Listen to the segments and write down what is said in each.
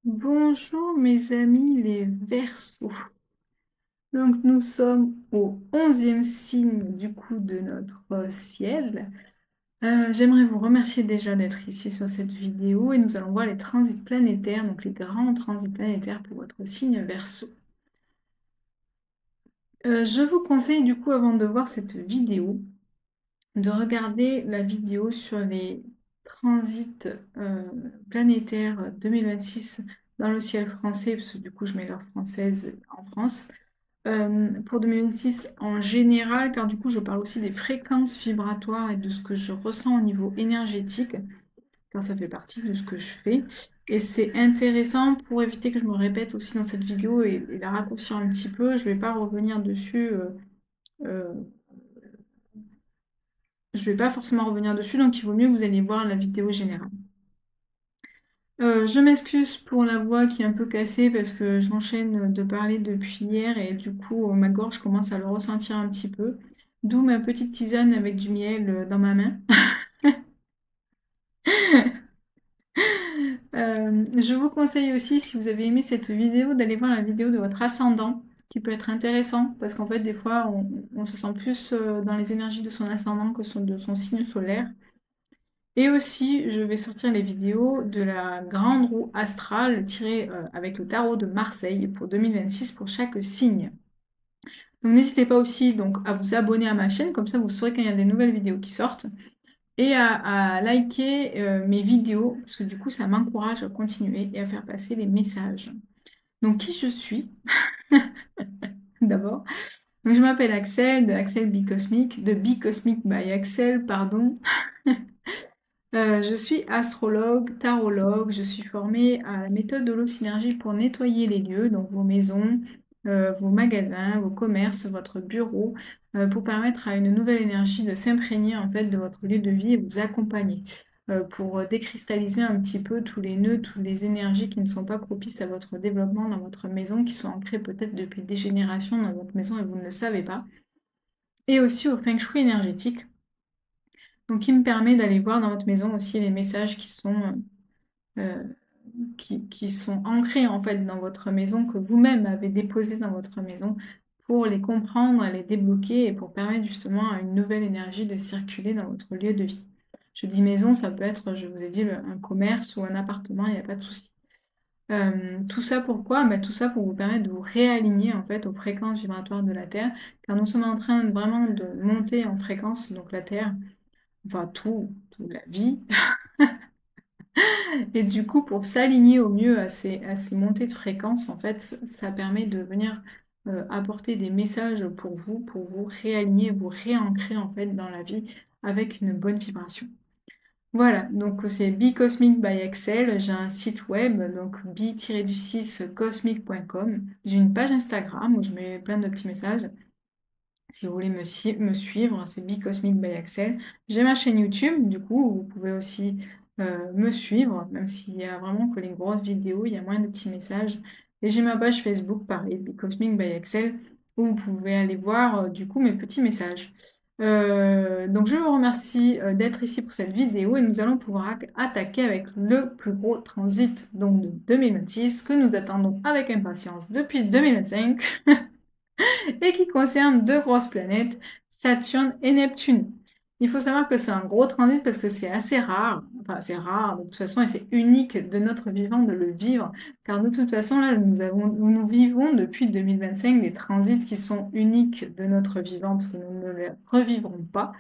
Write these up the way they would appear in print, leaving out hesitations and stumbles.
Bonjour mes amis les Verseaux. Donc nous sommes au 11e signe du coup de notre ciel. J'aimerais vous remercier déjà d'être ici sur cette vidéo et nous allons voir les transits planétaires, donc les grands transits planétaires pour votre signe Verseau. Je vous conseille du coup avant de voir cette vidéo, de regarder la vidéo sur les transits planétaires 2026 dans le ciel français, parce que du coup je mets l'heure française en France. Pour 2026 en général, car du coup je parle aussi des fréquences vibratoires et de ce que je ressens au niveau énergétique, car ça fait partie de ce que je fais. Et c'est intéressant pour éviter que je me répète aussi dans cette vidéo et la raccourcir un petit peu. Je ne vais pas revenir dessus, euh, je vais pas forcément revenir dessus, donc il vaut mieux que vous alliez voir la vidéo générale. Je m'excuse pour la voix qui est un peu cassée parce que j'enchaîne de parler depuis hier et du coup ma gorge commence à le ressentir un petit peu. D'où ma petite tisane avec du miel dans ma main. Je vous conseille aussi, si vous avez aimé cette vidéo, d'aller voir la vidéo de votre ascendant, qui peut être intéressant, parce qu'en fait, des fois, on se sent plus dans les énergies de son ascendant que de son signe solaire. Et aussi, je vais sortir les vidéos de la grande roue astrale tirée avec le tarot de Marseille pour 2026 pour chaque signe. Donc n'hésitez pas aussi donc, à vous abonner à ma chaîne, comme ça vous saurez quand il y a des nouvelles vidéos qui sortent. Et à liker mes vidéos, parce que du coup ça m'encourage à continuer et à faire passer les messages. Donc qui je suis, d'abord. Donc je m'appelle Axel, de Axel Bicosmic, de Bicosmic by Axel, pardon. Je suis astrologue, tarologue, je suis formée à la méthode Holosynergie pour nettoyer les lieux, donc vos maisons, vos magasins, vos commerces, votre bureau, pour permettre à une nouvelle énergie de s'imprégner en fait de votre lieu de vie et vous accompagner, pour décristalliser un petit peu tous les nœuds, toutes les énergies qui ne sont pas propices à votre développement dans votre maison, qui sont ancrées peut-être depuis des générations dans votre maison et vous ne le savez pas. Et aussi au feng shui énergétique, donc qui me permet d'aller voir dans votre maison aussi les messages euh, qui sont ancrés en fait dans votre maison, que vous-même avez déposés dans votre maison, pour les comprendre, les débloquer et pour permettre justement à une nouvelle énergie de circuler dans votre lieu de vie. Je dis maison, ça peut être, je vous ai dit, un commerce ou un appartement, il n'y a pas de souci. Tout ça pourquoi? Tout ça pour vous permettre de vous réaligner en fait aux fréquences vibratoires de la Terre, car nous sommes en train vraiment de monter en fréquence, donc la Terre, enfin tout la vie. Et du coup, pour s'aligner au mieux à ces montées de fréquences, en fait, ça permet de venir apporter des messages pour vous réaligner, vous réancrer en fait dans la vie avec une bonne vibration. Voilà, donc c'est Be Cosmic by Excel. J'ai un site web, donc be-cosmic.com. J'ai une page Instagram où je mets plein de petits messages. Si vous voulez me suivre, c'est Be Cosmic by Axel. J'ai ma chaîne YouTube, du coup, où vous pouvez aussi me suivre, même s'il y a vraiment que les grosses vidéos, il y a moins de petits messages. Et j'ai ma page Facebook, pareil, Be Cosmic by Axel, où vous pouvez aller voir du coup mes petits messages. Donc je vous remercie d'être ici pour cette vidéo et nous allons pouvoir attaquer avec le plus gros transit donc de 2026 que nous attendons avec impatience depuis 2025. Et qui concerne deux grosses planètes, Saturne et Neptune. Il faut savoir que c'est un gros transit parce que c'est assez rare, enfin c'est rare de toute façon et c'est unique de notre vivant de le vivre, car de toute façon là nous vivons depuis 2025 des transits qui sont uniques de notre vivant parce que nous ne les revivrons pas.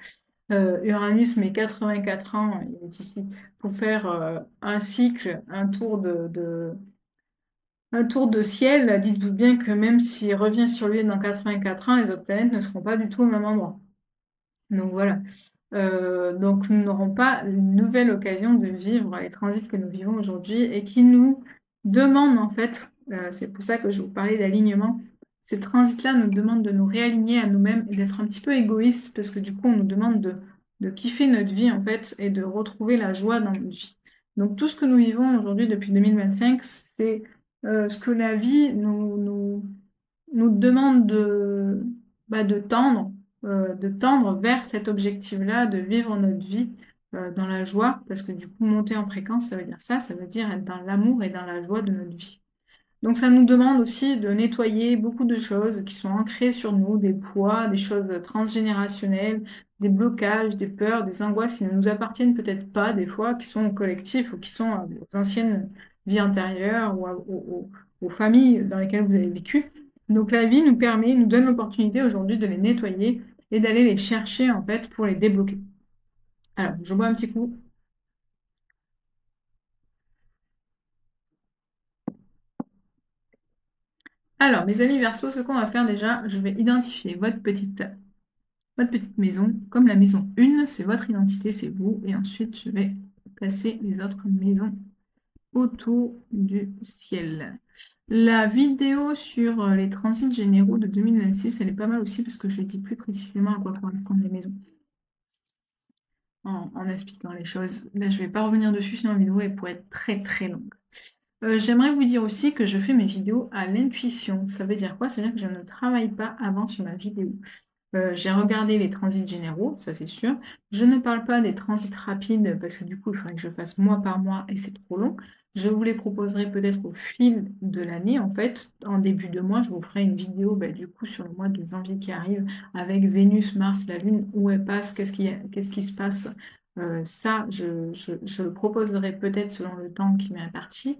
Uranus met 84 ans, il est ici, pour faire un cycle, un tour de ciel, dites-vous bien que même s'il revient sur lui dans 84 ans, les autres planètes ne seront pas du tout au même endroit. Donc voilà. Donc nous n'aurons pas une nouvelle occasion de vivre les transits que nous vivons aujourd'hui et qui nous demandent en fait, c'est pour ça que je vous parlais d'alignement, ces transits-là nous demandent de nous réaligner à nous-mêmes et d'être un petit peu égoïstes parce que du coup on nous demande de kiffer notre vie en fait et de retrouver la joie dans notre vie. Donc tout ce que nous vivons aujourd'hui depuis 2025, c'est ce que la vie nous demande de tendre vers cet objectif-là, de vivre notre vie dans la joie, parce que du coup, monter en fréquence, ça veut dire ça veut dire être dans l'amour et dans la joie de notre vie. Donc ça nous demande aussi de nettoyer beaucoup de choses qui sont ancrées sur nous, des poids, des choses transgénérationnelles, des blocages, des peurs, des angoisses qui ne nous appartiennent peut-être pas des fois, qui sont collectifs ou qui sont aux anciennes vies antérieures ou aux familles dans lesquelles vous avez vécu. Donc la vie nous donne l'opportunité aujourd'hui de les nettoyer et d'aller les chercher en fait pour les débloquer. Alors, je bois un petit coup. Alors, mes amis Verseau, ce qu'on va faire déjà, je vais identifier votre petite maison, comme la maison 1, c'est votre identité, c'est vous. Et ensuite, je vais placer les autres maisons autour du ciel. La vidéo sur les transits généraux de 2026, elle est pas mal aussi parce que je dis plus précisément à quoi correspondent les maisons en expliquant les choses. Là, je vais pas revenir dessus, sinon la vidéo elle pourrait être très très longue. J'aimerais vous dire aussi que je fais mes vidéos à l'intuition. Ça veut dire quoi? Ça veut dire que je ne travaille pas avant sur ma vidéo. J'ai regardé les transits généraux, ça c'est sûr. Je ne parle pas des transits rapides parce que du coup, il faudrait que je fasse mois par mois et c'est trop long. Je vous les proposerai peut-être au fil de l'année, en fait. En début de mois, je vous ferai une vidéo, du coup, sur le mois de janvier qui arrive, avec Vénus, Mars, la Lune, où elle passe, qu'est-ce qui se passe. Ça, je le proposerai peut-être selon le temps qui m'est imparti.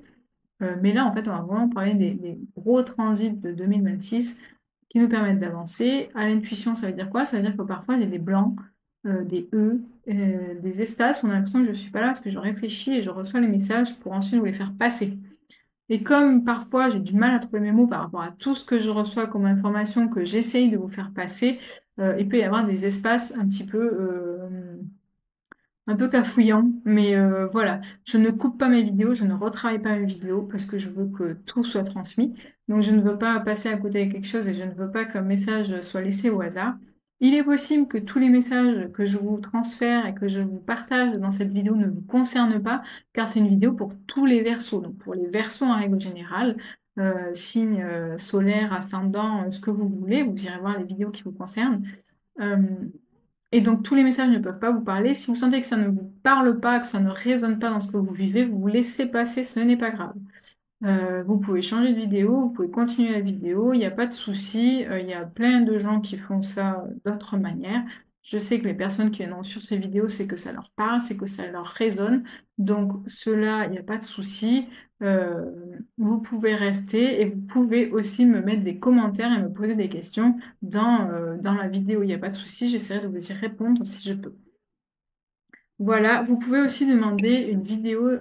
Mais là, en fait, on va vraiment parler des gros transits de 2026 qui nous permettent d'avancer. À l'intuition, ça veut dire quoi? Ça veut dire que parfois, j'ai des blancs, des E, des espaces où on a l'impression que je ne suis pas là parce que je réfléchis et je reçois les messages pour ensuite vous les faire passer. Et comme parfois, j'ai du mal à trouver mes mots par rapport à tout ce que je reçois comme information que j'essaye de vous faire passer, il peut y avoir des espaces un peu cafouillant, mais voilà. Je ne coupe pas mes vidéos, je ne retravaille pas mes vidéos parce que je veux que tout soit transmis. Donc je ne veux pas passer à côté de quelque chose et je ne veux pas qu'un message soit laissé au hasard. Il est possible que tous les messages que je vous transfère et que je vous partage dans cette vidéo ne vous concernent pas, car c'est une vidéo pour tous les Verseaux. Donc pour les Verseaux en règle générale, signe solaire, ascendant, ce que vous voulez, vous irez voir les vidéos qui vous concernent. Euh, et donc tous les messages ne peuvent pas vous parler. Si vous sentez que ça ne vous parle pas, que ça ne résonne pas dans ce que vous vivez, vous vous laissez passer, ce n'est pas grave. Vous pouvez changer de vidéo, vous pouvez continuer la vidéo, il n'y a pas de souci. Il y a plein de gens qui font ça d'autres manières. Je sais que les personnes qui viennent sur ces vidéos, c'est que ça leur parle, c'est que ça leur résonne. Donc cela, il n'y a pas de souci. Euh, Vous pouvez rester et vous pouvez aussi me mettre des commentaires et me poser des questions dans la vidéo. Il n'y a pas de souci, j'essaierai de vous y répondre si je peux. Voilà, vous pouvez aussi demander une vidéo,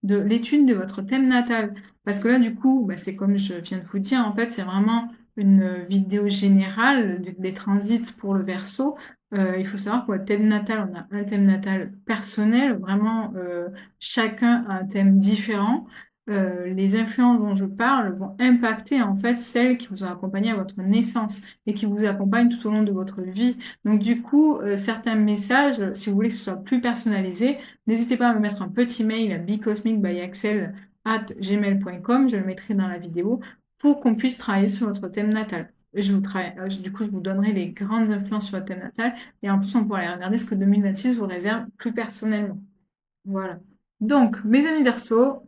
de l'étude de votre thème natal. Parce que là, du coup, c'est comme je viens de vous dire, en fait, c'est vraiment une vidéo générale des transits pour le Verseau. Il faut savoir que votre thème natal, on a un thème natal personnel, vraiment, chacun a un thème différent. Les influences dont je parle vont impacter en fait celles qui vous ont accompagné à votre naissance et qui vous accompagnent tout au long de votre vie. Donc du coup, certains messages, si vous voulez que ce soit plus personnalisé, n'hésitez pas à me mettre un petit mail à bicosmicbyaxel@gmail.com, je le mettrai dans la vidéo, pour qu'on puisse travailler sur votre thème natal. Du coup, je vous donnerai les grandes influences sur votre thème natal, et en plus, on pourra aller regarder ce que 2026 vous réserve plus personnellement. Voilà. Donc, mes amis Verseau,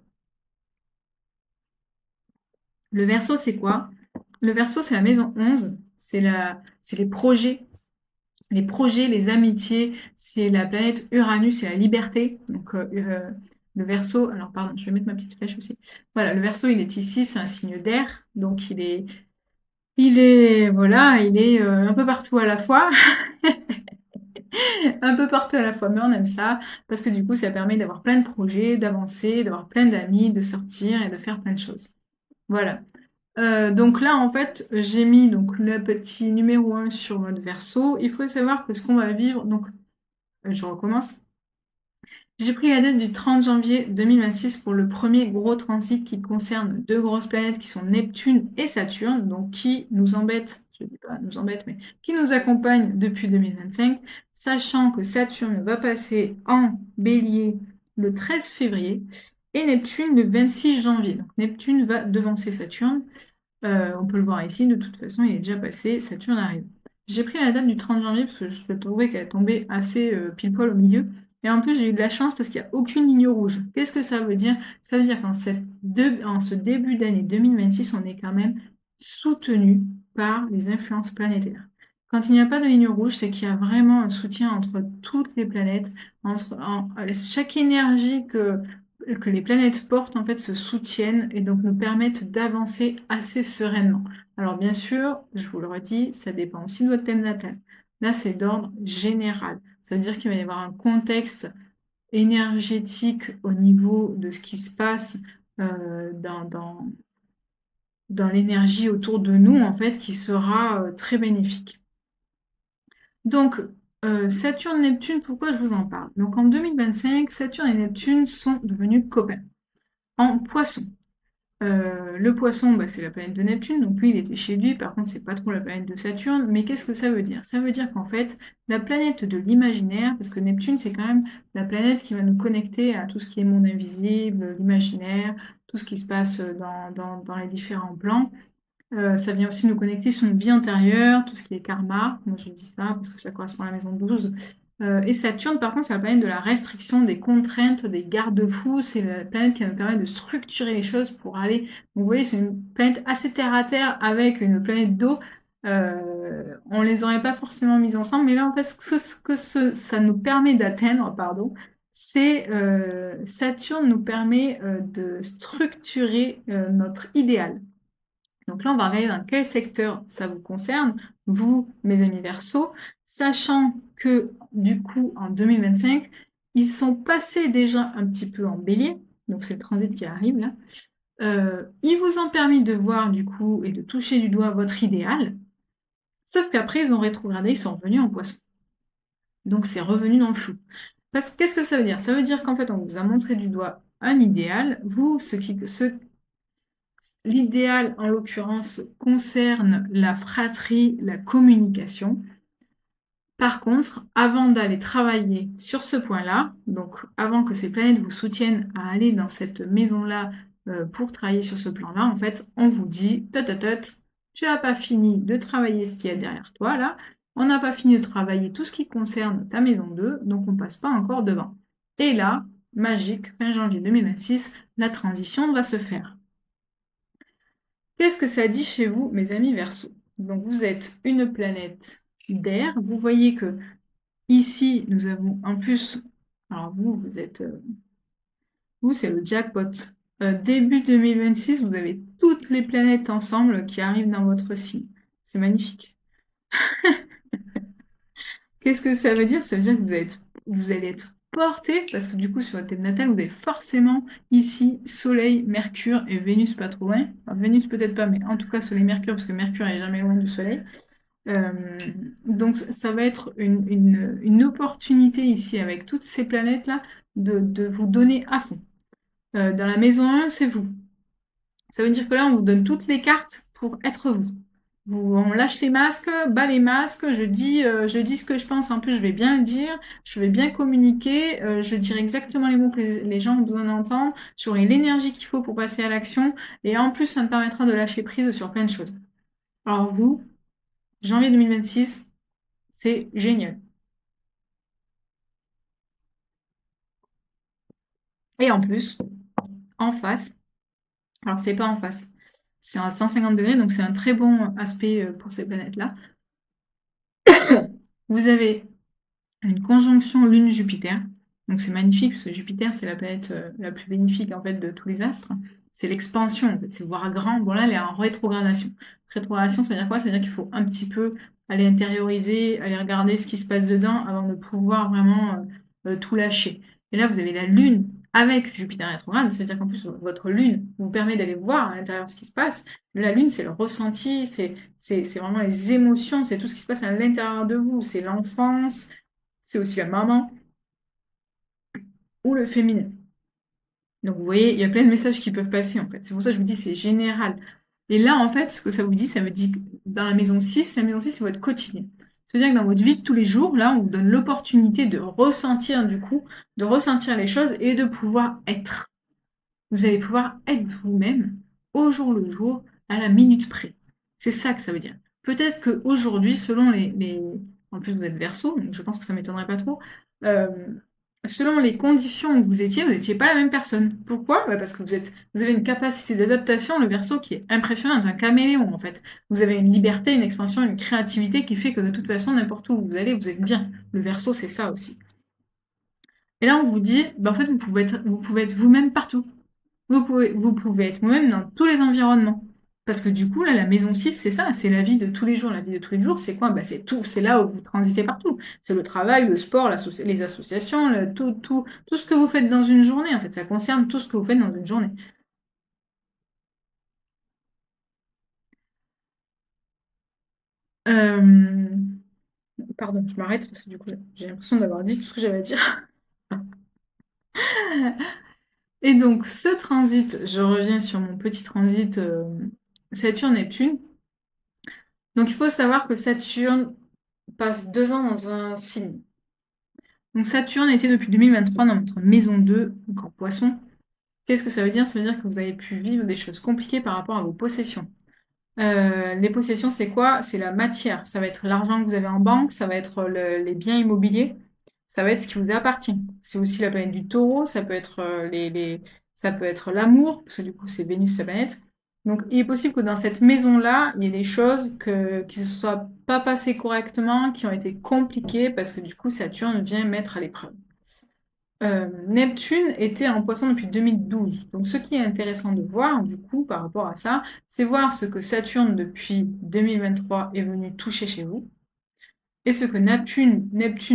le Verseau, c'est quoi? Le Verseau, c'est la maison 11, c'est les projets, les amitiés, c'est la planète Uranus, c'est la liberté. Donc le Verseau, alors pardon, je vais mettre ma petite flèche aussi. Voilà, le Verseau, il est ici, c'est un signe d'air, donc voilà, il est un peu partout à la fois, un peu partout à la fois, mais on aime ça parce que du coup, ça permet d'avoir plein de projets, d'avancer, d'avoir plein d'amis, de sortir et de faire plein de choses. Voilà. Donc là, en fait, j'ai mis donc le petit numéro 1 sur votre Verseau. Il faut savoir que ce qu'on va vivre, donc je recommence. J'ai pris la date du 30 janvier 2026 pour le premier gros transit qui concerne deux grosses planètes qui sont Neptune et Saturne, donc qui nous embêtent, je ne dis pas nous embêtent, mais qui nous accompagnent depuis 2025, sachant que Saturne va passer en Bélier le 13 février et Neptune le 26 janvier. Donc Neptune va devancer Saturne. On peut le voir ici, de toute façon, il est déjà passé, Saturne arrive. J'ai pris la date du 30 janvier parce que je trouvais qu'elle tombait assez pile poil au milieu. Et en plus, j'ai eu de la chance parce qu'il n'y a aucune ligne rouge. Qu'est-ce que ça veut dire? Ça veut dire qu'en en ce début d'année 2026, on est quand même soutenu par les influences planétaires. Quand il n'y a pas de ligne rouge, c'est qu'il y a vraiment un soutien entre toutes les planètes, chaque énergie que les planètes portent, en fait, se soutiennent et donc nous permettent d'avancer assez sereinement. Alors bien sûr, je vous le redis, ça dépend aussi de votre thème natal. Là, c'est d'ordre général. Ça veut dire qu'il va y avoir un contexte énergétique au niveau de ce qui se passe dans l'énergie autour de nous, en fait, qui sera très bénéfique. Donc, Saturne-Neptune, pourquoi je vous en parle? Donc en 2025, Saturne et Neptune sont devenus copains en Poisson. Le Poisson, bah, c'est la planète de Neptune, donc lui, il était chez lui. Par contre, c'est pas trop la planète de Saturne. Mais qu'est-ce que ça veut dire? Ça veut dire qu'en fait, la planète de l'imaginaire, parce que Neptune, c'est quand même la planète qui va nous connecter à tout ce qui est monde invisible, l'imaginaire, tout ce qui se passe dans les différents plans. Ça vient aussi nous connecter sur une vie antérieure, tout ce qui est karma. Moi, je dis ça parce que ça correspond à la maison 12. Et Saturne, par contre, c'est la planète de la restriction, des contraintes, des garde-fous. C'est la planète qui va nous permettre de structurer les choses pour aller. Donc, vous voyez, c'est une planète assez terre à terre avec une planète d'eau. On les aurait pas forcément mises ensemble, mais là, en fait, ça nous permet d'atteindre, pardon, c'est Saturne nous permet de structurer notre idéal. Donc là, on va regarder dans quel secteur ça vous concerne, vous, mes amis Verseaux, sachant que du coup, en 2025, ils sont passés déjà un petit peu en bélier, donc c'est le transit qui arrive là. Ils vous ont permis de voir du coup et de toucher du doigt votre idéal, sauf qu'après, ils ont rétrogradé, ils sont revenus en poisson. Donc c'est revenu dans le flou. Qu'est-ce que ça veut dire? Ça veut dire qu'en fait, on vous a montré du doigt un idéal, vous, l'idéal, en l'occurrence, concerne la fratrie, la communication. Par contre, avant d'aller travailler sur ce point-là, donc avant que ces planètes vous soutiennent à aller dans cette maison-là pour travailler sur ce plan-là, en fait, on vous dit, tu n'as pas fini de travailler ce qu'il y a derrière toi, là, on n'a pas fini de travailler tout ce qui concerne ta maison 2, donc on ne passe pas encore devant. Et là, magique, fin janvier 2026, la transition va se faire. Qu'est-ce que ça dit chez vous, mes amis Verseaux? Donc vous êtes une planète d'air. Vous voyez que ici, nous avons en plus... Alors vous êtes... vous, c'est le jackpot. Début 2026, vous avez toutes les planètes ensemble qui arrivent dans votre signe. C'est magnifique. Qu'est-ce que ça veut dire? Ça veut dire que vous allez être porté, parce que du coup, sur votre thème natal, vous avez forcément ici Soleil, Mercure et Vénus pas trop loin. Enfin, Vénus peut-être pas, mais en tout cas Soleil, Mercure, parce que Mercure est jamais loin du Soleil. Donc ça va être une opportunité ici, avec toutes ces planètes-là, de vous donner à fond. Dans la maison 1, c'est vous. Ça veut dire que là, on vous donne toutes les cartes pour être vous. On lâche les masques, bas les masques, je dis ce que je pense, en plus je vais bien le dire, je vais bien communiquer, je dirai exactement les mots que les gens ont besoin d'entendre, j'aurai l'énergie qu'il faut pour passer à l'action, et en plus ça me permettra de lâcher prise sur plein de choses. Alors vous, janvier 2026, c'est génial. Et en plus, en face, alors c'est pas en face, c'est à 150 degrés, donc c'est un très bon aspect pour ces planètes-là. Vous avez une conjonction Lune-Jupiter. Donc c'est magnifique parce que Jupiter, c'est la planète la plus bénéfique en fait de tous les astres. C'est l'expansion, en fait, c'est voir grand. Bon là, elle est en rétrogradation. Rétrogradation, ça veut dire quoi? Ça veut dire qu'il faut un petit peu aller intérioriser, aller regarder ce qui se passe dedans avant de pouvoir vraiment tout lâcher. Et là, vous avez la Lune avec Jupiter rétrograde, ça veut dire qu'en plus, votre Lune vous permet d'aller voir à l'intérieur ce qui se passe. Mais la Lune, c'est le ressenti, c'est vraiment les émotions, c'est tout ce qui se passe à l'intérieur de vous, c'est l'enfance, c'est aussi la maman ou le féminin. Donc vous voyez, il y a plein de messages qui peuvent passer en fait. C'est pour ça que je vous dis c'est général. Et là, en fait, ce que ça me dit que dans la maison 6, la maison 6, c'est votre quotidien. C'est-à-dire que dans votre vie de tous les jours, là, on vous donne l'opportunité de ressentir du coup, de ressentir les choses et de pouvoir être. Vous allez pouvoir être vous-même au jour le jour, à la minute près. C'est ça que ça veut dire. Peut-être qu'aujourd'hui, selon les... En plus, vous êtes Verseau, donc je pense que ça ne m'étonnerait pas trop. selon les conditions où vous étiez pas la même personne. Pourquoi? Bah, parce que vous avez une capacité d'adaptation, le Verseau, qui est impressionnante, un caméléon, en fait. Vous avez une liberté, une expansion, une créativité qui fait que, de toute façon, n'importe où vous allez, vous êtes bien. Le Verseau, c'est ça aussi. Et là, on vous dit, bah, en fait, vous pouvez être vous-même partout. Vous pouvez être vous-même dans tous les environnements. Parce que du coup, là, la maison 6, c'est ça, c'est la vie de tous les jours. La vie de tous les jours, c'est quoi? Bah, c'est tout, c'est là où vous transitez partout. C'est le travail, le sport, les associations, tout ce que vous faites dans une journée, en fait. Ça concerne tout ce que vous faites dans une journée. Euh, Pardon, je m'arrête parce que du coup, j'ai l'impression d'avoir dit tout ce que j'avais à dire. Et donc, ce transit, je reviens sur mon petit transit Saturne-Neptune. Donc, il faut savoir que Saturne passe 2 ans dans un signe. Donc, Saturne était depuis 2023 dans votre maison 2, donc en poisson. Qu'est-ce que ça veut dire? Ça veut dire que vous avez pu vivre des choses compliquées par rapport à vos possessions. Les possessions, c'est quoi? C'est la matière. Ça va être l'argent que vous avez en banque, ça va être les biens immobiliers, ça va être ce qui vous appartient. C'est aussi la planète du taureau, ça peut être ça peut être l'amour, parce que du coup, c'est Vénus, sa planète. Donc, il est possible que dans cette maison-là, il y ait des choses qui ne se soient pas passées correctement, qui ont été compliquées, parce que du coup, Saturne vient mettre à l'épreuve. Neptune était en poisson depuis 2012. Donc, ce qui est intéressant de voir, du coup, par rapport à ça, c'est voir ce que Saturne, depuis 2023, est venu toucher chez vous, et ce que Neptune,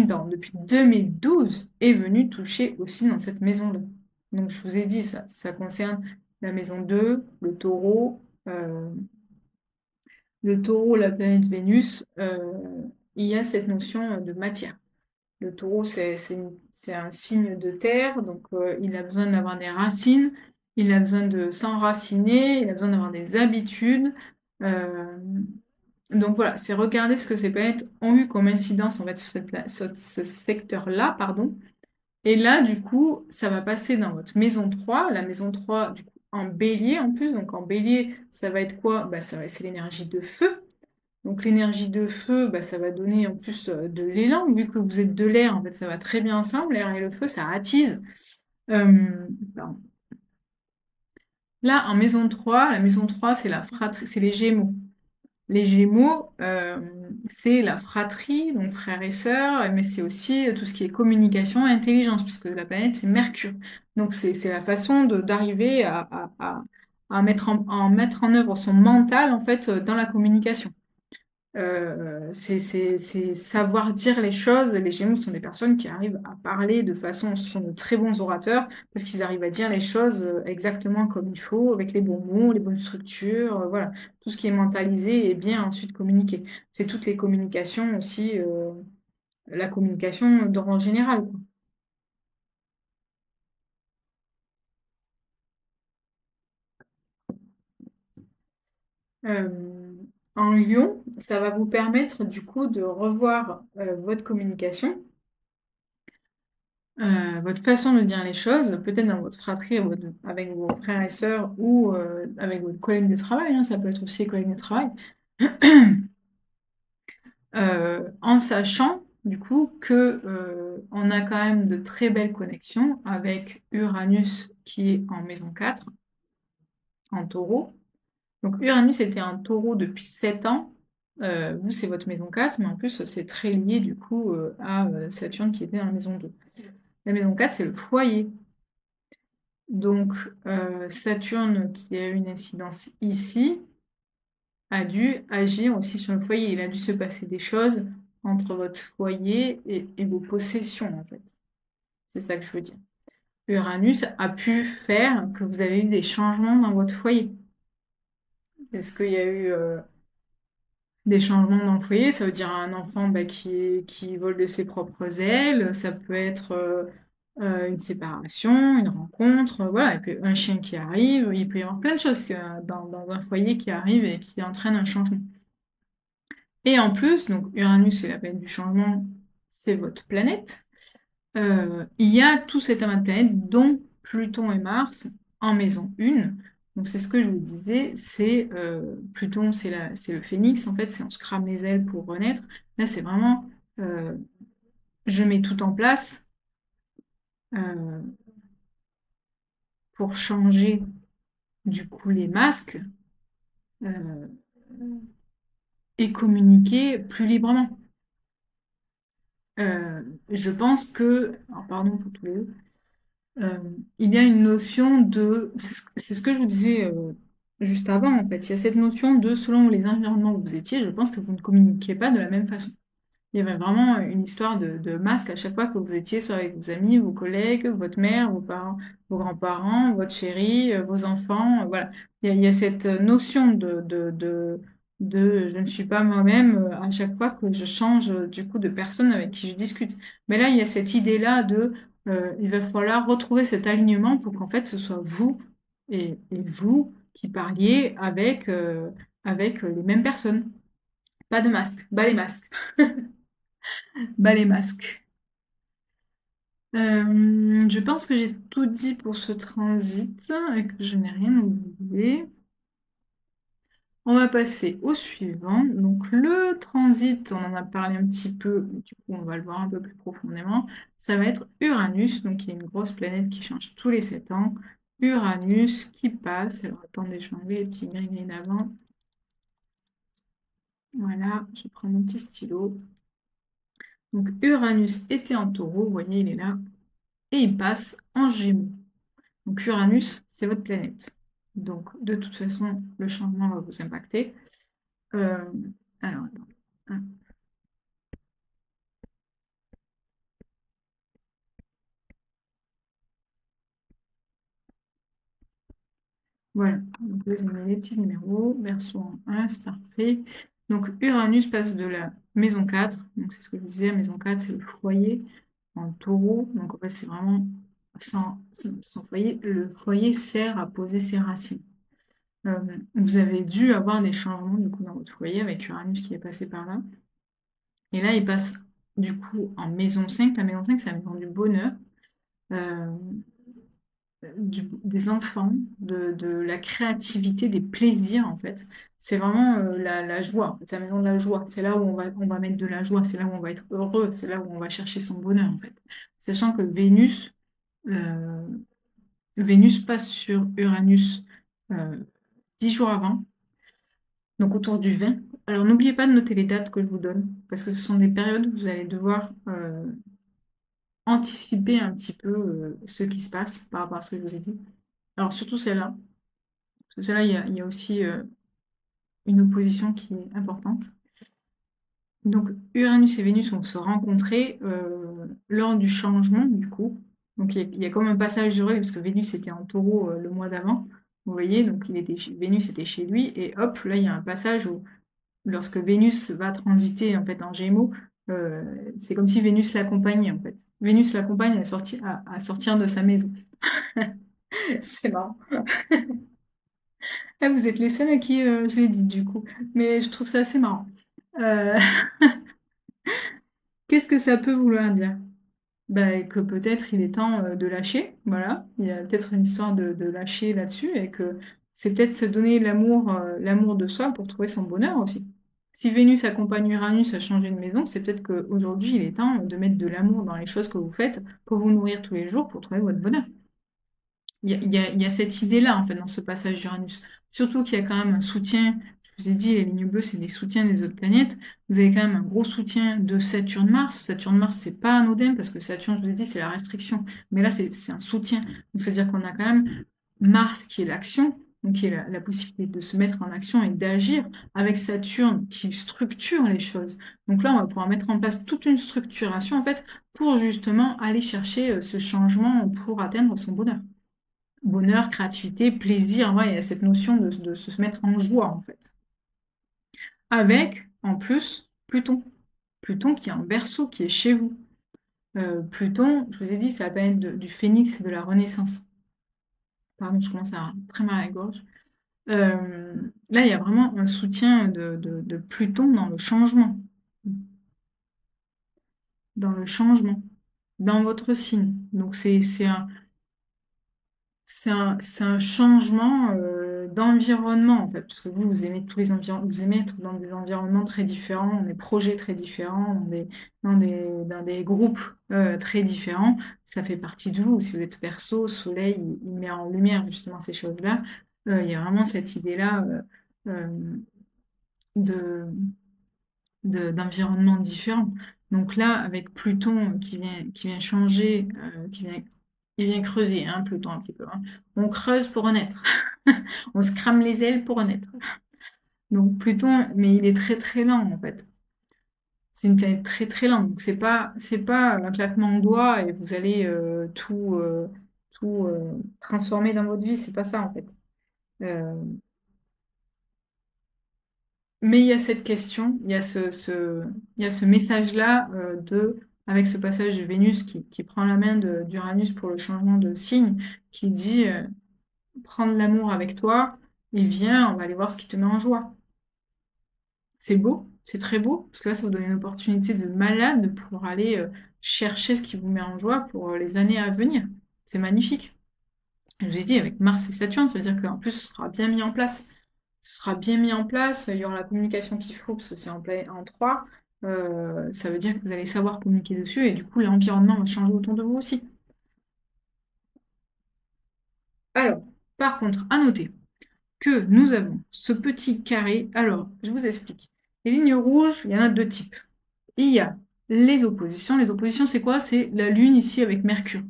pardon, depuis 2012, est venu toucher aussi dans cette maison-là. Donc, je vous ai dit, ça concerne la maison 2, le taureau, la planète Vénus, il y a cette notion de matière. Le taureau, c'est un signe de terre, donc il a besoin d'avoir des racines, il a besoin de s'enraciner, il a besoin d'avoir des habitudes. euh, donc voilà, c'est regarder ce que ces planètes ont eu comme incidence en fait sur ce secteur-là, pardon. Et là, du coup, ça va passer dans votre maison 3, la maison 3 du coup, en bélier en plus. Donc en bélier, ça va être quoi? Bah, c'est l'énergie de feu. Donc l'énergie de feu, bah, ça va donner en plus de l'élan, vu que vous êtes de l'air, en fait, ça va très bien ensemble, l'air et le feu, ça attise. Pardon. Là, en maison 3, la maison 3, c'est la fratrie, c'est les Gémeaux. Les Gémeaux, c'est la fratrie, donc frères et sœurs, mais c'est aussi tout ce qui est communication et intelligence, puisque la planète, c'est Mercure. Donc c'est la façon d'arriver à mettre en œuvre son mental, en fait, dans la communication. C'est savoir dire les choses. Les Gémeaux sont des personnes qui arrivent à parler de façon, ce sont de très bons orateurs, parce qu'ils arrivent à dire les choses exactement comme il faut, avec les bons mots, les bonnes structures, voilà. Tout ce qui est mentalisé est bien ensuite communiqué. C'est toutes les communications aussi, la communication d'ordre général, quoi. Euh, En Lyon, ça va vous permettre du coup de revoir votre communication, votre façon de dire les choses, peut-être dans votre fratrie avec vos frères et sœurs ou avec vos collègues de travail, hein, ça peut être aussi les collègues de travail, en sachant du coup que on a quand même de très belles connexions avec Uranus qui est en maison 4, en taureau. Donc Uranus était en taureau depuis 7 ans. Vous, c'est votre maison 4, mais en plus, c'est très lié du coup à Saturne qui était dans la maison 2. La maison 4, c'est le foyer. Donc, Saturne, qui a eu une incidence ici, a dû agir aussi sur le foyer. Il a dû se passer des choses entre votre foyer et vos possessions, en fait. C'est ça que je veux dire. Uranus a pu faire que vous avez eu des changements dans votre foyer. Est-ce qu'il y a eu des changements dans le foyer? Ça veut dire un enfant bah, qui vole de ses propres ailes. Ça peut être une séparation, une rencontre, voilà, et puis un chien qui arrive, il peut y avoir plein de choses dans un foyer qui arrivent et qui entraînent un changement. Et en plus, donc Uranus, c'est la planète du changement, c'est votre planète. Il y a tout cet amas de planètes, dont Pluton et Mars, en maison 1. Donc c'est ce que je vous disais, c'est Pluton, c'est le phénix, en fait, c'est on se crame les ailes pour renaître. Là, c'est vraiment, je mets tout en place euh, pour changer du coup les masques euh, et communiquer plus librement. Je pense que, alors pardon pour tous les deux, euh, il y a une notion de, c'est ce que je vous disais juste avant en fait, il y a cette notion de selon les environnements où vous étiez, je pense que vous ne communiquiez pas de la même façon. Il y avait vraiment une histoire de masque à chaque fois que vous étiez soit avec vos amis, vos collègues, votre mère, vos parents, vos grands-parents, votre chéri, vos enfants. Voilà. Il y a cette notion de je ne suis pas moi-même à chaque fois que je change du coup de personne avec qui je discute. Mais là, il y a cette idée-là de il va falloir retrouver cet alignement pour qu'en fait ce soit vous et vous qui parliez avec les mêmes personnes. Pas de masque, bas les masques. Bas les masques. Je pense que j'ai tout dit pour ce transit et que je n'ai rien oublié. On va passer au suivant. Donc le transit, on en a parlé un petit peu, mais du coup on va le voir un peu plus profondément. Ça va être Uranus, donc il y a une grosse planète qui change tous les 7 ans. Uranus qui passe. Alors attendez, je vais enlever les petits gris d'avant. Voilà, je prends mon petit stylo. Donc Uranus était en taureau, vous voyez, il est là. Et il passe en Gémeaux. Donc Uranus, c'est votre planète. Donc de toute façon, le changement va vous impacter. Euh, alors, attends. Ah, voilà. Donc là, j'ai mis les petits numéros. Verso en 1, c'est parfait. Donc Uranus passe de la maison 4. Donc c'est ce que je vous disais, la maison 4, c'est le foyer en taureau. Donc en fait, c'est vraiment son foyer. Le foyer sert à poser ses racines. Euh, Vous avez dû avoir des changements du coup dans votre foyer avec Uranus qui est passé par là. Et là, il passe du coup en maison 5. La maison 5, c'est la maison du bonheur, euh, des enfants, de la créativité, des plaisirs en fait. C'est vraiment la joie. En fait. C'est la maison de la joie. C'est là où on va mettre de la joie. C'est là où on va être heureux. C'est là où on va chercher son bonheur en fait. Sachant que euh, Vénus passe sur Uranus euh, 10 jours avant, donc autour du 20. Alors n'oubliez pas de noter les dates que je vous donne, parce que ce sont des périodes où vous allez devoir anticiper un petit peu ce qui se passe par rapport à ce que je vous ai dit. Alors surtout celle-là, parce que celle-là, il y a aussi une opposition qui est importante. Donc Uranus et Vénus vont se rencontrer lors du changement du coup. Donc il y a comme un passage de relais, parce que Vénus était en taureau le mois d'avant. Vous voyez, donc Vénus était chez lui, et hop, là il y a un passage où lorsque Vénus va transiter en fait en Gémeaux, c'est comme si Vénus l'accompagnait en fait. Vénus l'accompagne à sortir de sa maison. C'est marrant. Ah, vous êtes les seuls à qui je l'ai dit du coup, mais je trouve ça assez marrant. Euh, Qu'est-ce que ça peut vouloir dire? Bah, que peut-être il est temps de lâcher, voilà. Il y a peut-être une histoire de lâcher là-dessus et que c'est peut-être se donner l'amour de soi pour trouver son bonheur aussi. Si Vénus accompagne Uranus à changer de maison, c'est peut-être qu'aujourd'hui il est temps de mettre de l'amour dans les choses que vous faites pour vous nourrir tous les jours, pour trouver votre bonheur. Il y a cette idée-là, en fait, dans ce passage d'Uranus. Surtout qu'il y a quand même un soutien, je vous ai dit, les lignes bleues, c'est des soutiens des autres planètes. Vous avez quand même un gros soutien de Saturne-Mars. Saturne-Mars, c'est pas anodin, parce que Saturne, je vous ai dit, c'est la restriction. Mais là, c'est un soutien. Donc, c'est-à-dire qu'on a quand même Mars qui est l'action, donc qui est la possibilité de se mettre en action et d'agir, avec Saturne qui structure les choses. Donc là, on va pouvoir mettre en place toute une structuration, en fait, pour justement aller chercher ce changement pour atteindre son bonheur. Bonheur, créativité, plaisir, ouais, il y a cette notion de se mettre en joie en fait. Avec, en plus, Pluton. Pluton qui est en Verseau, qui est chez vous. Pluton, je vous ai dit, c'est la planète du phénix et de la renaissance. Pardon, je commence à avoir très mal à la gorge. Là, il y a vraiment un soutien de Pluton dans le changement. Dans le changement. Dans votre signe. Donc c'est un changement d'environnement, en fait, parce que vous aimez tous les environnements, vous aimez être dans des environnements très différents, dans des projets très différents, dans des groupes très différents. Ça fait partie de vous. Si vous êtes Verseau, Soleil, il met en lumière justement ces choses-là. Il y a vraiment cette idée-là de, d'environnement différent. Donc là, avec Pluton qui vient changer, il vient creuser, hein, Pluton un petit peu, hein. On creuse pour renaître. On se crame les ailes pour renaître. Donc Pluton, mais il est très très lent en fait. C'est une planète très très lente. Donc c'est pas un claquement de doigts et vous allez tout transformer dans votre vie. C'est pas ça en fait. Euh, Mais il y a cette question, il y a ce message-là avec ce passage de Vénus qui prend la main d'Uranus pour le changement de signe, qui dit prends de l'amour avec toi et viens, on va aller voir ce qui te met en joie. C'est beau, c'est très beau, parce que là, ça vous donne une opportunité de malade de pouvoir aller chercher ce qui vous met en joie pour les années à venir. C'est magnifique. Je vous ai dit, avec Mars et Saturne, ça veut dire qu'en plus, ce sera bien mis en place. Ce sera bien mis en place, il y aura la communication qu'il faut, parce que c'est en 3. Ça veut dire que vous allez savoir communiquer dessus, et du coup, l'environnement va changer autour de vous aussi. Alors, par contre, à noter que nous avons ce petit carré. Alors, je vous explique. Les lignes rouges, il y en a deux types. Il y a les oppositions. Les oppositions, c'est quoi? C'est la Lune ici avec Mercure.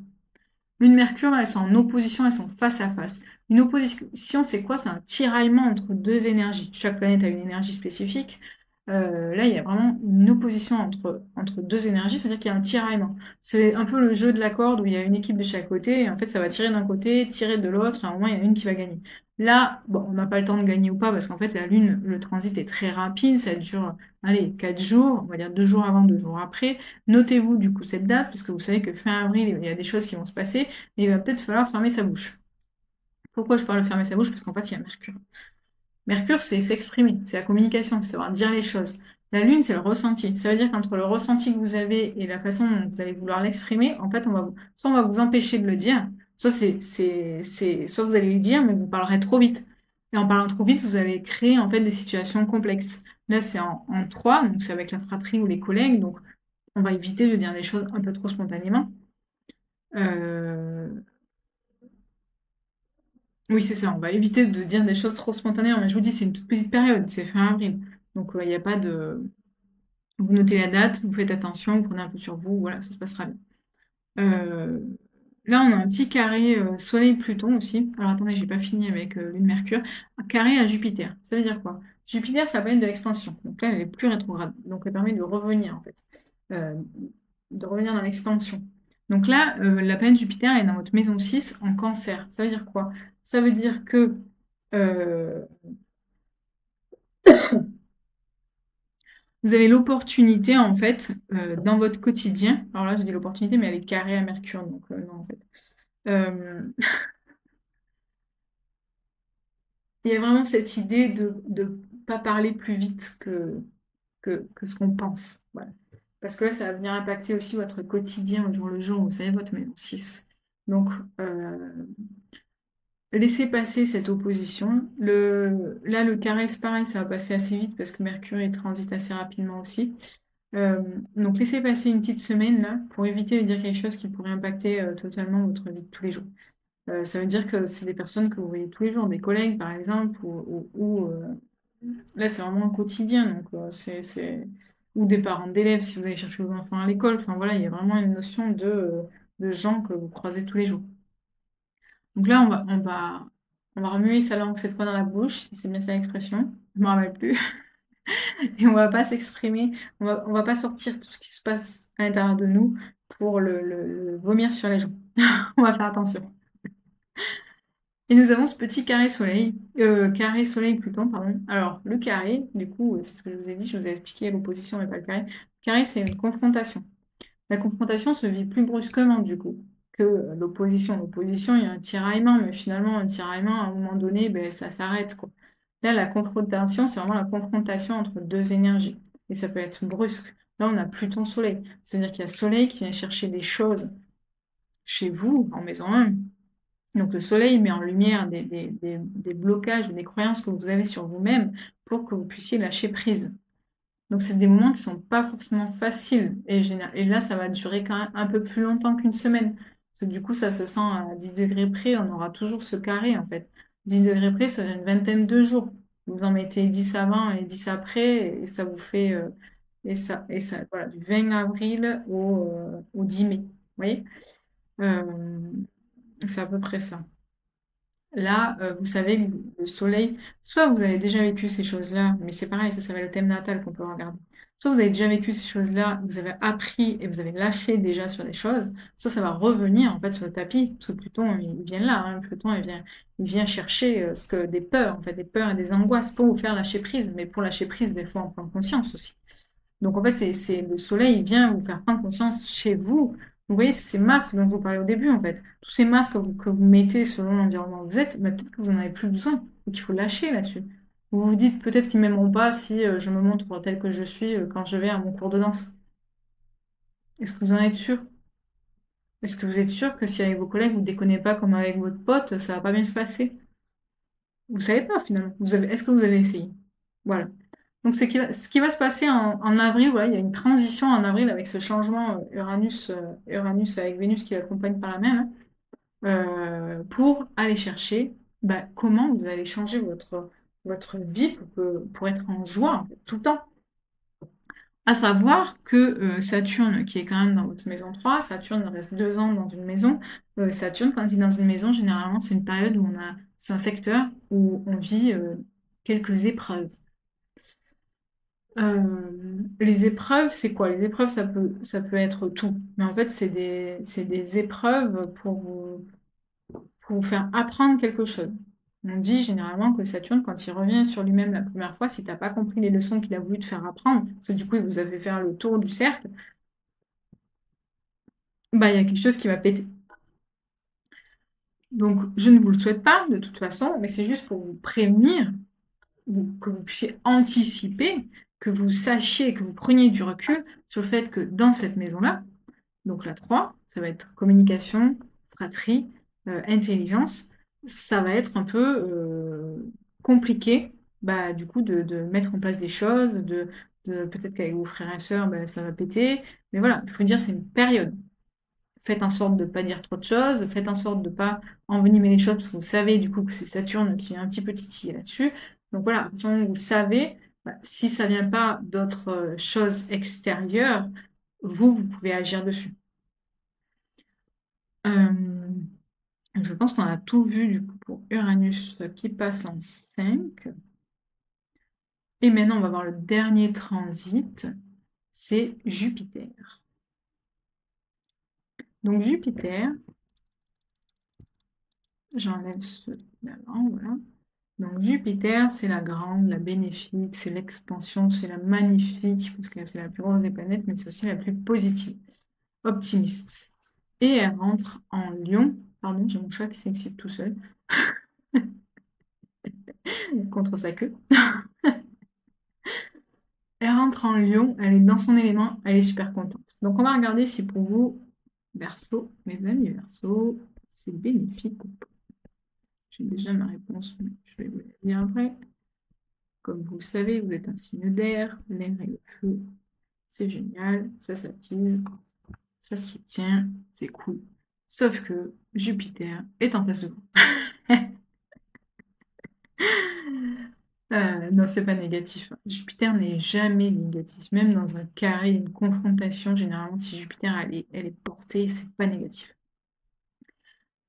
Lune, Mercure, là, elles sont en opposition, elles sont face à face. Une opposition, c'est quoi? C'est un tiraillement entre deux énergies. Chaque planète a une énergie spécifique. Là, il y a vraiment une opposition entre deux énergies, c'est-à-dire qu'il y a un tiraillement. C'est un peu le jeu de la corde où il y a une équipe de chaque côté, et en fait, ça va tirer d'un côté, tirer de l'autre, et à un moment, il y en a une qui va gagner. Là, bon, on n'a pas le temps de gagner ou pas, parce qu'en fait, la Lune, le transit est très rapide, ça dure, allez, 4 jours, on va dire 2 jours avant, 2 jours après. Notez-vous du coup cette date, parce que vous savez que fin avril, il y a des choses qui vont se passer, et il va peut-être falloir fermer sa bouche. Pourquoi je parle de fermer sa bouche? Parce qu'en fait, il y a Mercure. Mercure, c'est s'exprimer, c'est la communication, c'est savoir dire les choses. La Lune, c'est le ressenti. Ça veut dire qu'entre le ressenti que vous avez et la façon dont vous allez vouloir l'exprimer, en fait, soit on va vous empêcher de le dire, soit vous allez le dire, mais vous parlerez trop vite. Et en parlant trop vite, vous allez créer en fait des situations complexes. Là, c'est en 3, donc c'est avec la fratrie ou les collègues, donc on va éviter de dire des choses un peu trop spontanément. Euh, Oui, c'est ça, on va éviter de dire des choses trop spontanément, mais je vous dis, c'est une toute petite période, c'est fin avril. Donc, il n'y a pas de... Vous notez la date, vous faites attention, vous prenez un peu sur vous, voilà, ça se passera bien. Euh, Là, on a un petit carré Soleil-Pluton aussi. Alors, attendez, j'ai pas fini avec Lune-Mercure. Un carré à Jupiter, ça veut dire quoi? Jupiter, ça planète de l'expansion. Donc là, elle est plus rétrograde. Donc, elle permet de revenir, en fait. Euh, de revenir dans l'expansion. Donc là, la planète Jupiter est dans votre maison 6 en Cancer. Ça veut dire quoi? Ça veut dire que euh, vous avez l'opportunité, en fait, dans votre quotidien. Alors là, je dis l'opportunité, mais elle est carrée à Mercure, donc non, en fait. Euh, il y a vraiment cette idée de ne pas parler plus vite que ce qu'on pense. Voilà. Parce que là, ça va venir impacter aussi votre quotidien au jour le jour. Vous savez, votre maison 6. Donc, laissez passer cette opposition. Là, le carré, c'est pareil, ça va passer assez vite parce que Mercure, il transite assez rapidement aussi. Euh, donc, laissez passer une petite semaine là pour éviter de dire quelque chose qui pourrait impacter totalement votre vie de tous les jours. Ça veut dire que c'est des personnes que vous voyez tous les jours, des collègues par exemple, là, c'est vraiment un quotidien. Donc, ou des parents d'élèves si vous allez chercher vos enfants à l'école. Enfin, voilà, il y a vraiment une notion de gens que vous croisez tous les jours. Donc là, on va remuer sa langue cette fois dans la bouche, si c'est bien ça l'expression, je ne me rappelle plus, et on va pas s'exprimer, on va pas sortir tout ce qui se passe à l'intérieur de nous pour le vomir sur les gens. On va faire attention. Et nous avons ce petit carré soleil Pluton, pardon. Alors, le carré, du coup, c'est ce que je vous ai dit, je vous ai expliqué l'opposition, mais pas le carré. Le carré, c'est une confrontation. La confrontation se vit plus brusquement, du coup, que l'opposition. L'opposition, il y a un tiraillement, mais finalement, un tiraillement, à un moment donné, ben, ça s'arrête, quoi. Là, la confrontation, c'est vraiment la confrontation entre deux énergies. Et ça peut être brusque. Là, on a Pluton-Soleil. C'est-à-dire qu'il y a Soleil qui vient chercher des choses chez vous, en maison 1, Donc le soleil met en lumière des blocages ou des croyances que vous avez sur vous-même pour que vous puissiez lâcher prise. Donc c'est des moments qui sont pas forcément faciles et là, ça va durer quand même un peu plus longtemps qu'une semaine. Parce que du coup, ça se sent à 10 degrés près, on aura toujours ce carré, en fait. 10 degrés près, ça fait une vingtaine de jours. Vous en mettez 10 avant et 10 après et ça vous fait, et ça voilà, du 20 avril au 10 mai. Vous voyez? Hem, c'est à peu près ça. Là, vous savez que le soleil soit vous avez déjà vécu ces choses-là, mais c'est pareil, ça s'appelle le thème natal qu'on peut regarder. Soit vous avez déjà vécu ces choses-là, vous avez appris et vous avez lâché déjà sur les choses, soit ça va revenir en fait sur le tapis, parce que Pluton, il vient là, hein, Pluton, il vient chercher, ce que des peurs, en fait, des peurs et des angoisses pour vous faire lâcher prise, mais pour lâcher prise, des fois, en prendre conscience aussi. Donc en fait, c'est le soleil vient vous faire prendre conscience chez vous. Vous voyez, c'est ces masques dont je vous parlais au début, en fait. Tous ces masques que vous mettez selon l'environnement où vous êtes, bah, peut-être que vous n'en avez plus besoin et qu'il faut lâcher là-dessus. Vous vous dites peut-être qu'ils m'aimeront pas si je me montre telle que je suis quand je vais à mon cours de danse. Est-ce que vous en êtes sûr? Est-ce que vous êtes sûr que si avec vos collègues vous déconnez pas comme avec votre pote, ça va pas bien se passer? Vous savez pas finalement. Est-ce que vous avez essayé? Voilà. Donc ce qui va se passer en avril, voilà, il y a une transition en avril avec ce changement Uranus avec Vénus qui l'accompagne par la main, là, pour aller chercher bah, comment vous allez changer votre vie pour être en joie en fait, tout le temps. À savoir que Saturne, qui est quand même dans votre maison 3, Saturne reste 2 ans dans une maison. Saturne, quand il est dans une maison, généralement, c'est une période où c'est un secteur où on vit quelques épreuves. Les épreuves, c'est quoi? Les épreuves, ça peut être tout. Mais en fait, c'est des épreuves pour vous faire apprendre quelque chose. On dit généralement que Saturne, quand il revient sur lui-même la première fois, si tu as pas compris les leçons qu'il a voulu te faire apprendre, parce que du coup, il vous a fait faire le tour du cercle, bah, il y a quelque chose qui va péter. Donc, je ne vous le souhaite pas, de toute façon, mais c'est juste pour vous prévenir, que vous puissiez anticiper, que vous sachiez, que vous preniez du recul sur le fait que dans cette maison-là, donc la 3, ça va être communication, fratrie, intelligence. Ça va être un peu compliqué, bah, du coup, de mettre en place des choses, peut-être qu'avec vos frères et sœurs, bah, ça va péter. Mais voilà, il faut dire c'est une période. Faites en sorte de ne pas dire trop de choses, faites en sorte de ne pas envenimer les choses, parce que vous savez du coup que c'est Saturne qui est un petit peu titillé là-dessus. Donc voilà, à partir du moment où vous savez, bah, si ça ne vient pas d'autres choses extérieures, vous pouvez agir dessus. Hem, je pense qu'on a tout vu du coup pour Uranus qui passe en 5. Et maintenant on va voir le dernier transit, c'est Jupiter. Donc Jupiter, j'enlève ceux d'avant, voilà. Donc Jupiter, c'est la grande, la bénéfique, c'est l'expansion, c'est la magnifique, parce que c'est la plus grosse des planètes, mais c'est aussi la plus positive, optimiste. Et elle rentre en Lion. Pardon, j'ai mon chat qui s'excite tout seul contre sa queue. Elle rentre en Lion, elle est dans son élément, elle est super contente. Donc on va regarder si pour vous, Verseau, mes amis Verseau, c'est bénéfique ou pas. J'ai déjà ma réponse, mais je vais vous la dire après. Comme vous le savez, vous êtes un signe d'air, l'air et le feu. C'est génial, ça s'attise, ça se soutient, c'est cool. Sauf que Jupiter est en face de vous. Non, c'est pas négatif. Jupiter n'est jamais négatif. Même dans un carré, une confrontation, généralement, si Jupiter elle est portée, c'est pas négatif.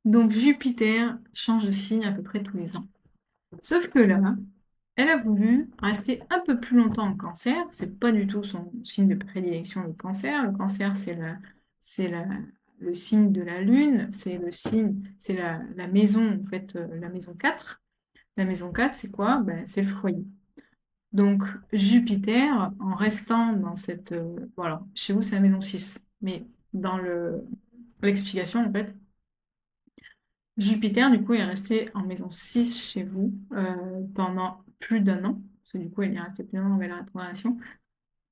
Donc Jupiter change de signe à peu près tous les ans. Sauf que là, elle a voulu rester un peu plus longtemps en Cancer. C'est pas du tout son signe de prédilection, le Cancer. Le Cancer, c'est le signe de la Lune. C'est la maison, en fait, la maison 4. La maison 4, c'est quoi? Ben, c'est le foyer. Donc Jupiter, en restant dans cette, voilà, chez vous c'est la maison 6, mais dans l'explication en fait, Jupiter du coup est resté en maison 6 chez vous pendant plus d'un an, parce que du coup il est resté plus d'un an avec la rétrogradation.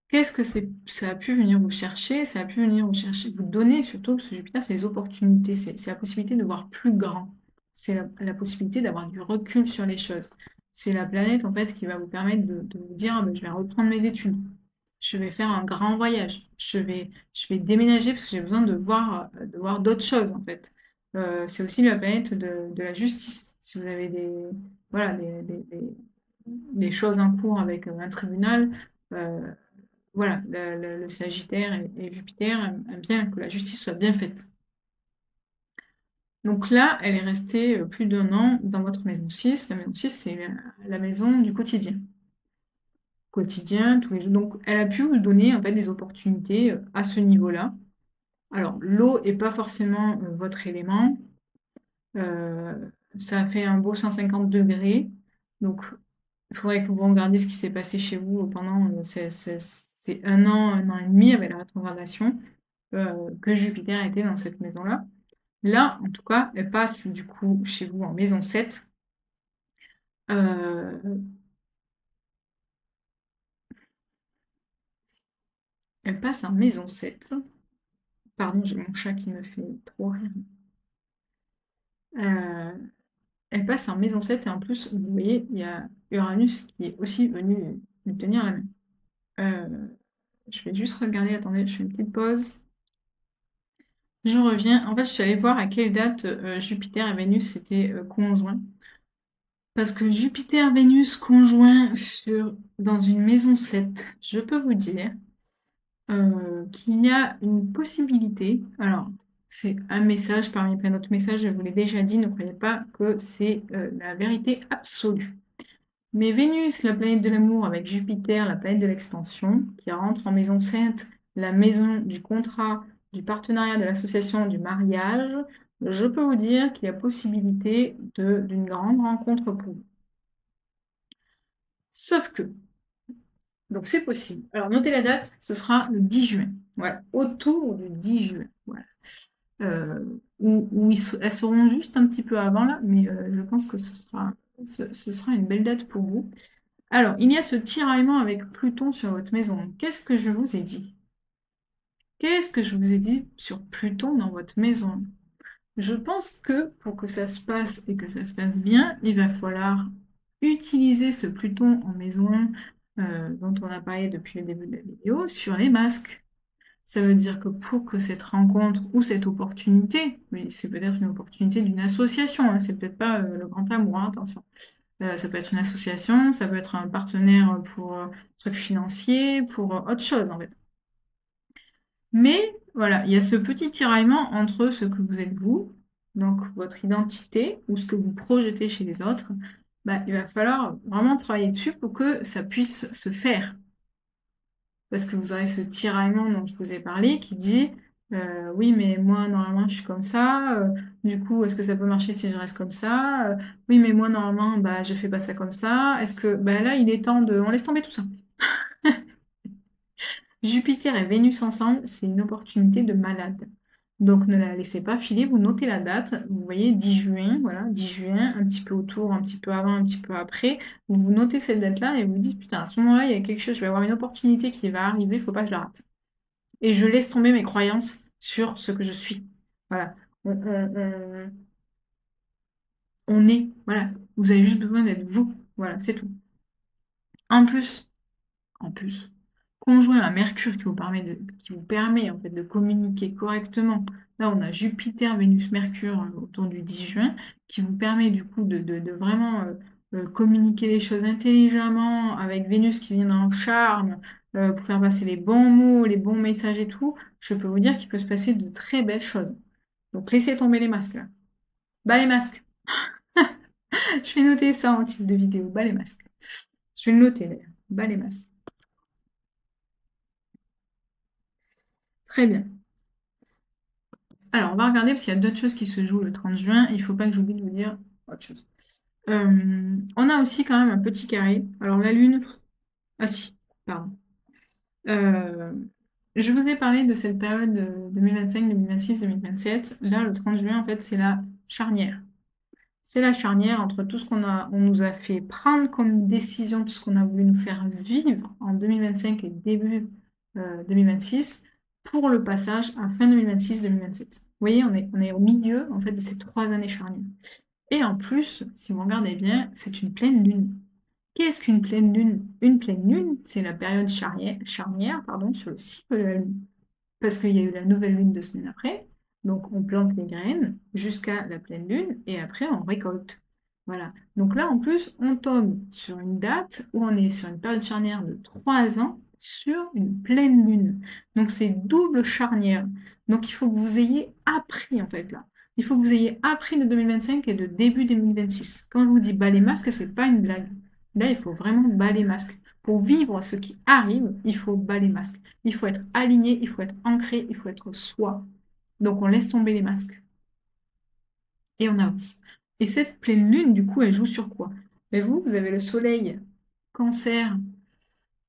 Qu'est-ce que ça a pu venir vous chercher? Ça a pu venir vous chercher, vous donner surtout, parce que Jupiter c'est les opportunités, c'est la possibilité de voir plus grand. c'est la possibilité d'avoir du recul sur les choses. C'est la planète, en fait, qui va vous permettre de vous dire: «Ah bah, je vais reprendre mes études. Je vais faire un grand voyage. Je vais déménager parce que j'ai besoin de voir d'autres choses, en fait». C'est aussi la planète de la justice. Si vous avez voilà, des choses en cours avec, un tribunal, heu, voilà, le Sagittaire et Jupiter aiment bien que la justice soit bien faite. Donc là, elle est restée, plus d'1 an dans votre maison 6. La maison 6, c'est la maison du quotidien. Quotidien, tous les jours, donc elle a pu vous donner, en fait, des opportunités, à ce niveau-là. Alors l'eau est pas forcément, votre élément, ça fait un beau 150°, donc il faudrait que vous regardiez ce qui s'est passé chez vous pendant, ces 1 an et demi avec la rétrogradation, que Jupiter était dans cette maison-là. Là, en tout cas, elle passe du coup chez vous en maison 7. Heu, Elle passe en maison 7. Pardon, j'ai mon chat qui me fait trop rire. Heu, Elle passe en maison 7 et en plus, vous voyez, il y a Uranus qui est aussi venu lui tenir la main. Je vais juste regarder, attendez, je fais une petite pause. Je reviens. En fait, je suis allée voir à quelle date, Jupiter et Vénus étaient, conjoints. Parce que Jupiter-Vénus conjoint dans une maison 7, je peux vous dire, qu'il y a une possibilité. Alors, c'est un message parmi plein d'autres messages, je vous l'ai déjà dit, ne croyez pas que c'est, la vérité absolue. Mais Vénus, la planète de l'amour, avec Jupiter, la planète de l'expansion, qui rentre en maison 7, la maison du contrat, du partenariat, de l'association, du mariage, je peux vous dire qu'il y a possibilité d'une grande rencontre pour vous. Sauf que, donc c'est possible. Alors notez la date, ce sera le 10 juin. Voilà, autour du 10 juin. Voilà. Elles seront juste un petit peu avant là, mais je pense que ce sera une belle date pour vous. Alors, il y a ce tiraillement avec Pluton sur votre maison. Qu'est-ce que je vous ai dit? Qu'est-ce que je vous ai dit sur Pluton dans votre maison? Je pense que pour que ça se passe et que ça se passe bien, il va falloir utiliser ce Pluton en maison 1, dont on a parlé depuis le début de la vidéo, sur les masques. Ça veut dire que pour que cette rencontre ou cette opportunité, oui, c'est peut-être une opportunité d'une association, hein, c'est peut-être pas le grand amour, hein, attention. Ça peut être une association, ça peut être un partenaire pour trucs financiers, pour autre chose en fait. Mais voilà, il y a ce petit tiraillement entre ce que vous êtes vous, donc votre identité, ou ce que vous projetez chez les autres. Bah, il va falloir vraiment travailler dessus pour que ça puisse se faire. Parce que vous aurez ce tiraillement dont je vous ai parlé qui dit oui, mais moi, normalement, je suis comme ça. Du coup, est-ce que ça peut marcher si je reste comme ça? Oui, mais moi, normalement, bah, je fais pas ça comme ça. Est-ce que bah, là, il est temps de. On laisse tomber tout ça. Jupiter et Vénus ensemble, c'est une opportunité de malade. Donc ne la laissez pas filer, vous notez la date, vous voyez 10 juin, voilà, 10 juin, un petit peu autour, un petit peu avant, un petit peu après, vous notez cette date-là et vous dites putain, à ce moment-là, il y a quelque chose, je vais avoir une opportunité qui va arriver, il faut pas que je la rate. Et je laisse tomber mes croyances sur ce que je suis. Voilà. On est, voilà. Vous avez juste besoin d'être vous. Voilà, c'est tout. En plus, conjoint à Mercure qui vous permet en fait de communiquer correctement. Là, on a Jupiter, Vénus, Mercure autour du 10 juin, qui vous permet du coup de vraiment communiquer les choses intelligemment, avec Vénus qui vient dans le charme, pour faire passer les bons mots, les bons messages et tout. Je peux vous dire qu'il peut se passer de très belles choses. Donc laissez tomber les masques là. Bas les masques. Je vais noter ça en titre de vidéo. Bas les masques. Je vais le noter d'ailleurs. Bas les masques. Très bien. Alors, on va regarder parce qu'il y a d'autres choses qui se jouent le 30 juin. Il ne faut pas que j'oublie de vous dire autre chose. On a aussi quand même un petit carré. Alors, la Lune... Ah si, pardon. Euh, je vous ai parlé de cette période 2025, 2026, 2027. Là, le 30 juin, en fait, c'est la charnière. C'est la charnière entre tout ce on nous a fait prendre comme décision, tout ce qu'on a voulu nous faire vivre en 2025 et début 2026, pour le passage à fin 2026-2027. Vous voyez, on est au milieu en fait de ces 3 années charnières. Et en plus, si vous regardez bien, c'est une pleine lune. Qu'est-ce qu'une pleine lune? Une pleine lune, c'est la période charnière, pardon, sur le cycle de la lune. Parce qu'il y a eu la nouvelle lune 2 semaines après, donc on plante les graines jusqu'à la pleine lune et après on récolte. Voilà. Donc là, en plus, on tombe sur une date où on est sur une période charnière de 3 ans sur une pleine lune. Donc c'est double charnière. Donc il faut que vous ayez appris en fait là. Il faut que vous ayez appris de 2025 et de début 2026. Quand je vous dis bas les masques, c'est pas une blague. Là, il faut vraiment bas les masques. Pour vivre ce qui arrive, il faut bas les masques. Il faut être aligné, il faut être ancré, il faut être soi. Donc on laisse tomber les masques et on avance. Et cette pleine lune, du coup, elle joue sur quoi? Ben vous avez le soleil, cancer.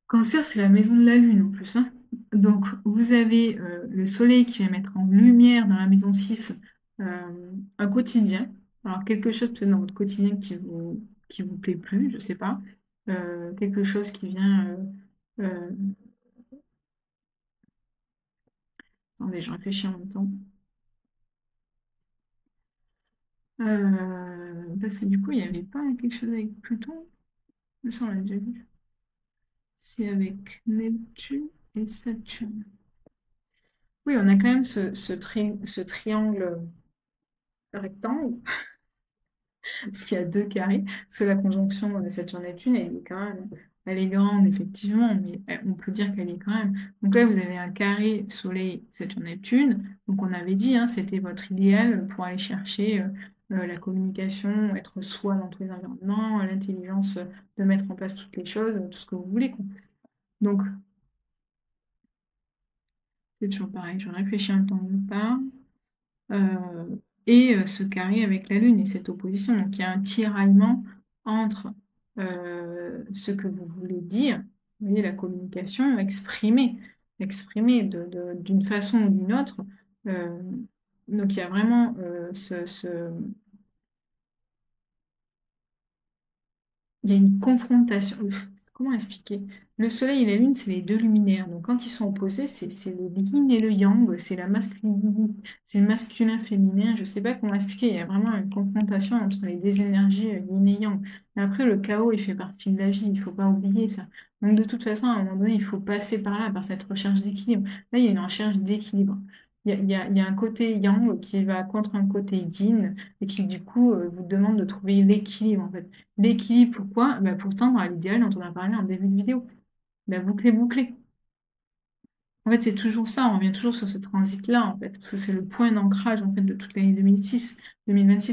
Cancer, c'est la maison de la lune en plus, hein. Donc vous avez le soleil qui va mettre en lumière dans la maison 6 un quotidien. Alors quelque chose peut-être dans votre quotidien qui vous plaît plus, je sais pas. Quelque chose qui vient... attendez, je réfléchis en même temps. Parce que du coup, il n'y avait pas quelque chose avec Pluton? Ça, on l'a déjà vu. C'est avec Neptune et Saturne. Oui, on a quand même ce triangle rectangle, parce qu'il y a deux carrés, parce que la conjonction de Saturne-Neptune, elle est grande, effectivement, mais on peut dire qu'elle est quand même. Donc là, vous avez un carré Soleil-Saturne-Neptune, donc on avait dit, hein, c'était votre idéal pour aller chercher la communication, être soi dans tous les environnements, l'intelligence de mettre en place toutes les choses, tout ce que vous voulez, quoi. Donc, c'est toujours pareil, je réfléchis un temps de part. Et ce carré avec la Lune et cette opposition. Donc il y a un tiraillement entre ce que vous voulez dire, vous voyez, la communication, exprimer d'une façon ou d'une autre. Euh, donc il y a vraiment il y a une confrontation. Comment expliquer? Le soleil et la lune, c'est les deux luminaires. Donc, quand ils sont opposés, c'est le yin et le yang, c'est la masculinité, c'est le masculin féminin. Je ne sais pas comment expliquer. Il y a vraiment une confrontation entre les deux énergies yin et yang. Mais après, le chaos, il fait partie de la vie. Il ne faut pas oublier ça. Donc, de toute façon, à un moment donné, il faut passer par là, par cette recherche d'équilibre. Là, il y a une recherche d'équilibre. Il y a un côté yang qui va contre un côté yin et qui, du coup, vous demande de trouver l'équilibre, en fait. L'équilibre, pourquoi? Bah, pour tendre à l'idéal dont on a parlé en début de vidéo. La boucle est bouclée. En fait, c'est toujours ça, on revient toujours sur ce transit-là, en fait, parce que c'est le point d'ancrage, en fait, de toute l'année 2026,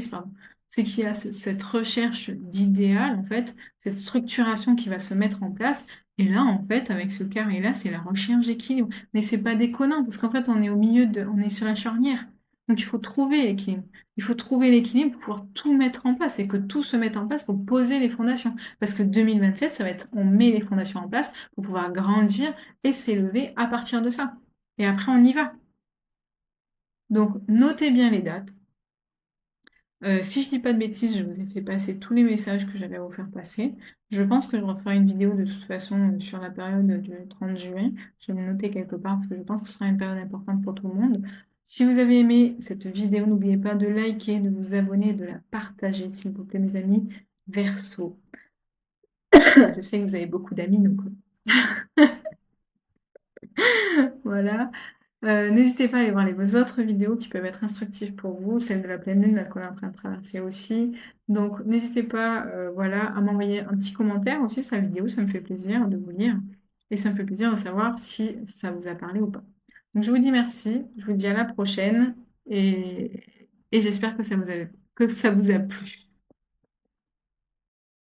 pardon. C'est qu'il y a cette recherche d'idéal, en fait, cette structuration qui va se mettre en place. Et là, en fait, avec ce carré-là, c'est la recherche d'équilibre. Mais c'est pas déconnant, parce qu'en fait, on est sur la charnière. Donc, il faut trouver l'équilibre. Il faut trouver l'équilibre pour pouvoir tout mettre en place et que tout se mette en place pour poser les fondations. Parce que 2027, ça va être, on met les fondations en place pour pouvoir grandir et s'élever à partir de ça. Et après, on y va. Donc, notez bien les dates. Si je dis pas de bêtises, je vous ai fait passer tous les messages que j'avais à vous faire passer. Je pense que je referai une vidéo de toute façon sur la période du 30 juin. Je vais me noter quelque part parce que je pense que ce sera une période importante pour tout le monde. Si vous avez aimé cette vidéo, n'oubliez pas de liker, de vous abonner et de la partager, s'il vous plaît, mes amis. Verseau. Je sais que vous avez beaucoup d'amis, donc voilà. N'hésitez pas à aller voir les autres vidéos qui peuvent être instructives pour vous, celle de la pleine lune là qu'on est en train de traverser aussi. Donc n'hésitez pas voilà, à m'envoyer un petit commentaire aussi sur la vidéo, ça me fait plaisir de vous lire et ça me fait plaisir de savoir si ça vous a parlé ou pas. Donc je vous dis merci, je vous dis à la prochaine et j'espère que ça vous a plu.